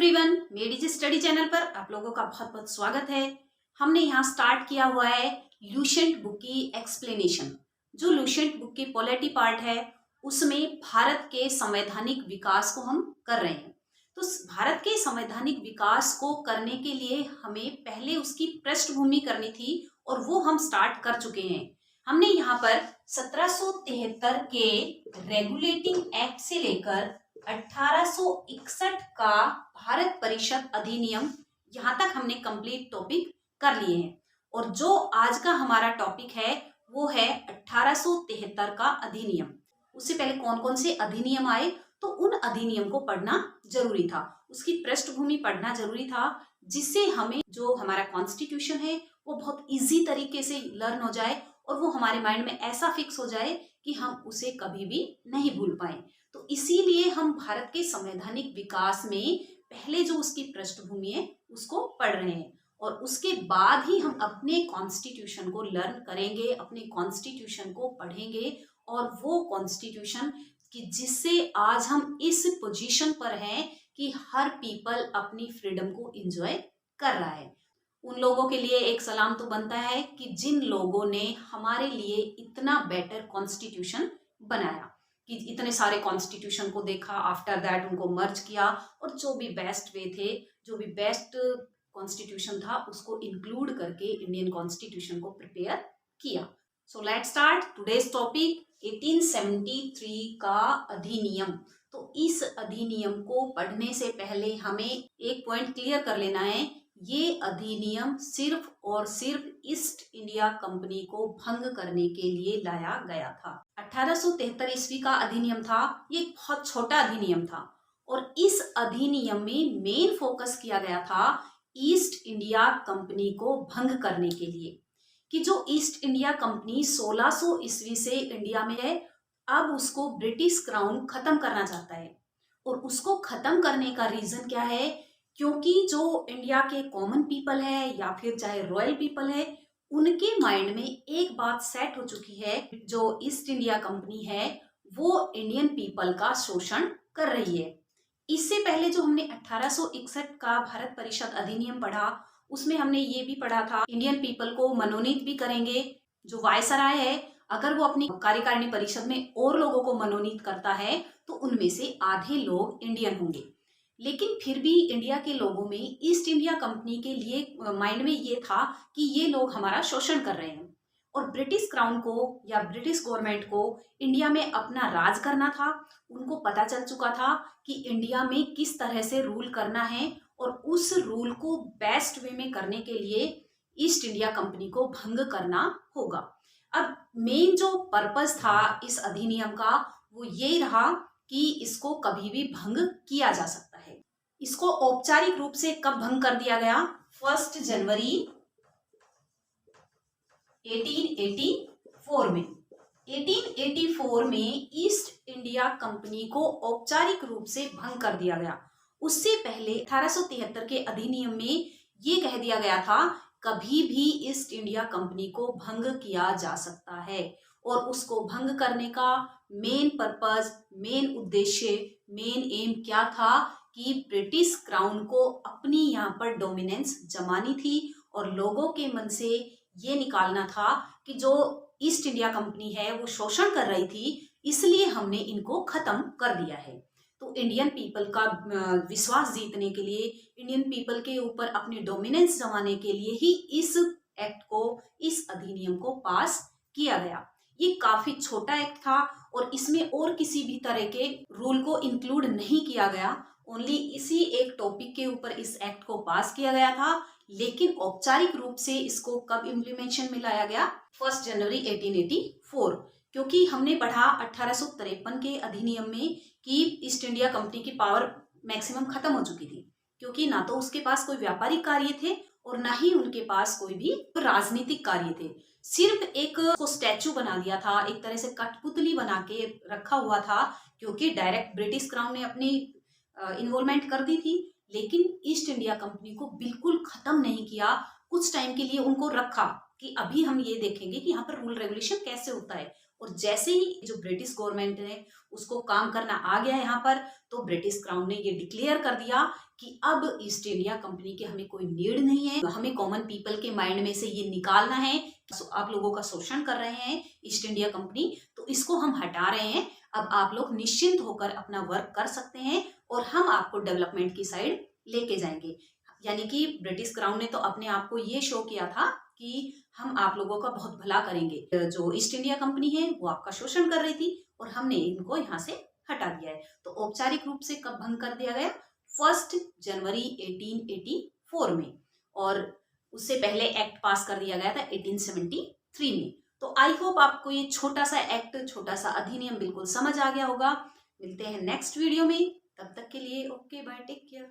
Everyone, मेडिजी study channel पर आप लोगों का बहुत बहुत स्वागत है। हमने यहाँ स्टार्ट किया हुआ है लुसेंट बुक की एक्सप्लेनेशन। जो लुसेंट बुक की पॉलिटी पार्ट है उसमें भारत के संवैधानिक विकास को हम कर रहे हैं। तो भारत के संवैधानिक विकास को करने के लिए हमें पहले उसकी पृष्ठभूमि करनी थी और वो हम स्टार्ट कर चुके हैं। हमने यहाँ पर 1773 के रेगुलेटिंग एक्ट से लेकर 1861 का भारत परिषद अधिनियम यहाँ तक हमने कंप्लीट टॉपिक कर लिए हैं। और जो आज का हमारा टॉपिक है वो है 1873 का अधिनियम। उससे पहले कौन कौन से अधिनियम आए तो उन अधिनियम को पढ़ना जरूरी था, उसकी पृष्ठभूमि पढ़ना जरूरी था, जिससे हमें जो हमारा कॉन्स्टिट्यूशन है वो बहुत इजी तरीके से लर्न हो जाए और वो हमारे माइंड में ऐसा फिक्स हो जाए कि हम उसे कभी भी नहीं भूल पाए। तो इसीलिए हम भारत के संवैधानिक विकास में पहले जो उसकी पृष्ठभूमि है उसको पढ़ रहे हैं और उसके बाद ही हम अपने कॉन्स्टिट्यूशन को लर्न करेंगे, अपने कॉन्स्टिट्यूशन को पढ़ेंगे और वो कॉन्स्टिट्यूशन कि जिससे आज हम इस पोजीशन पर हैं कि हर पीपल अपनी फ्रीडम को एंजॉय कर रहा है। उन लोगों के लिए एक सलाम तो बनता है कि जिन लोगों ने हमारे लिए इतना बेटर कॉन्स्टिट्यूशन बनाया, कि इतने सारे कॉन्स्टिट्यूशन को देखा, आफ्टर दैट उनको मर्ज किया और जो भी बेस्ट वे थे, जो भी बेस्ट कॉन्स्टिट्यूशन था उसको इंक्लूड करके इंडियन कॉन्स्टिट्यूशन को प्रिपेयर किया। So let's start today's topic 1873 का अधिनियम। तो इस अधिनियम को पढ़ने से पहले हमें एक पॉइंट क्लियर कर लेना है, ये अधिनियम सिर्फ और सिर्फ ईस्ट इंडिया कंपनी को भंग करने के लिए लाया गया था। 1873 ईस्वी का अधिनियम था, ये एक बहुत छोटा अधिनियम था और इस अधिनियम में मेन फोकस किया गया था ईस्ट इंडिया कंपनी को भंग करने के लिए, कि जो ईस्ट इंडिया कंपनी 1600 ईस्वी से इंडिया में है, अब उसको ब्रिटिश क्राउन खत्म करना चाहता है। और उसको खत्म करने का रीजन क्या है, क्योंकि जो इंडिया के कॉमन पीपल है या फिर चाहे रॉयल पीपल है, उनके माइंड में एक बात सेट हो चुकी है, जो ईस्ट इंडिया कंपनी है वो इंडियन पीपल का शोषण कर रही है। इससे पहले जो हमने 1861 का भारत परिषद अधिनियम पढ़ा उसमें हमने ये भी पढ़ा था इंडियन पीपल को मनोनीत भी करेंगे। जो वायसराय है अगर वो अपनी कार्यकारिणी परिषद में और लोगों को मनोनीत करता है तो उनमें से आधे लोग इंडियन होंगे। लेकिन फिर भी इंडिया के लोगों में ईस्ट इंडिया कंपनी के लिए माइंड में ये था कि ये लोग हमारा शोषण कर रहे हैं और ब्रिटिश क्राउन को या ब्रिटिश गवर्नमेंट को इंडिया में अपना राज करना था। उनको पता चल चुका था कि इंडिया में किस तरह से रूल करना है और उस रूल को बेस्ट वे में करने के लिए ईस्ट इंडिया कंपनी को भंग करना होगा। अब मेन जो पर्पस था इस अधिनियम का वो ये रहा कि इसको कभी भी भंग किया जा सकता है। इसको औपचारिक रूप से कब भंग कर दिया गया, 1 जनवरी 1884 में। 1884 में ईस्ट इंडिया कंपनी को औपचारिक रूप से भंग कर दिया गया। उससे पहले 1873 के अधिनियम में ये कह दिया गया था कभी भी ईस्ट इंडिया कंपनी को भंग किया जा सकता है और उसको भंग करने का मेन पर्पस, मेन उद्देश्य, मेन एम क्या था कि ब्रिटिश क्राउन को अपनी यहाँ पर डोमिनेंस जमानी थी और लोगों के मन से ये निकालना था कि जो ईस्ट इंडिया कंपनी है वो शोषण कर रही थी, इसलिए हमने इनको खत्म कर दिया है। तो इंडियन पीपल का विश्वास जीतने के लिए, इंडियन पीपल के ऊपर अपने डोमिनेंस जमाने के लिए ही इस एक्ट को, इस अधिनियम को पास किया गया। ये काफी छोटा एक्ट था और इसमें और किसी भी तरह के रूल को इंक्लूड नहीं किया गया, ओनली इसी एक टॉपिक के ऊपर इस एक्ट को पास किया गया था। लेकिन औपचारिक रूप से इसको कब इम्प्लीमेंटेशन में लाया गया, 1 जनवरी 1884, क्योंकि हमने पढ़ा 1853 के अधिनियम में कि ईस्ट इंडिया कंपनी की पावर मैक्सिमम खत्म हो चुकी थी, क्योंकि ना तो उसके पास कोई व्यापारिक कार्य थे और ना ही उनके पास कोई भी राजनीतिक कार्य थे। सिर्फ एक को स्टैचू बना दिया था, एक तरह से कठपुतली बना के रखा हुआ था, क्योंकि डायरेक्ट ब्रिटिश क्राउन ने अपनी इन्वॉल्वमेंट कर दी थी। लेकिन ईस्ट इंडिया कंपनी को बिल्कुल खत्म नहीं किया, कुछ टाइम के लिए उनको रखा कि अभी हम ये देखेंगे कि यहाँ पर रूल रेगुलेशन कैसे होता है। और जैसे ही जो ब्रिटिश गवर्नमेंट है उसको काम करना आ गया यहाँ पर, तो ब्रिटिश क्राउन ने ये डिक्लेयर कर दिया कि अब ईस्ट इंडिया कंपनी की हमें कोई नीड नहीं है, हमें कॉमन पीपल के माइंड में से ये निकालना है। आप लोगों का शोषण कर रहे हैं ईस्ट इंडिया कंपनी, तो इसको हम हटा रहे हैं। अब आप लोग निश्चिंत होकर अपना वर्क कर सकते हैं और हम आपको डेवलपमेंट की साइड लेके जाएंगे। यानी कि ब्रिटिश क्राउन ने तो अपने आप को ये शो किया था कि हम आप लोगों का बहुत भला करेंगे। जो ईस्ट इंडिया कंपनी है वो आपका शोषण कर रही थी और हमने इनको यहाँ से हटा दिया है। तो औपचारिक रूप से कब भंग कर दिया गया? 1 जनवरी 1884 में, और उससे पहले एक्ट पास कर दिया गया था 1873 में। तो आई होप आपको ये छोटा सा एक्ट, छोटा सा अधिनियम बिल्कुल समझ आ गया होगा। मिलते हैं नेक्स्ट वीडियो में, तब तक के लिए ओके बाय, टेक केयर।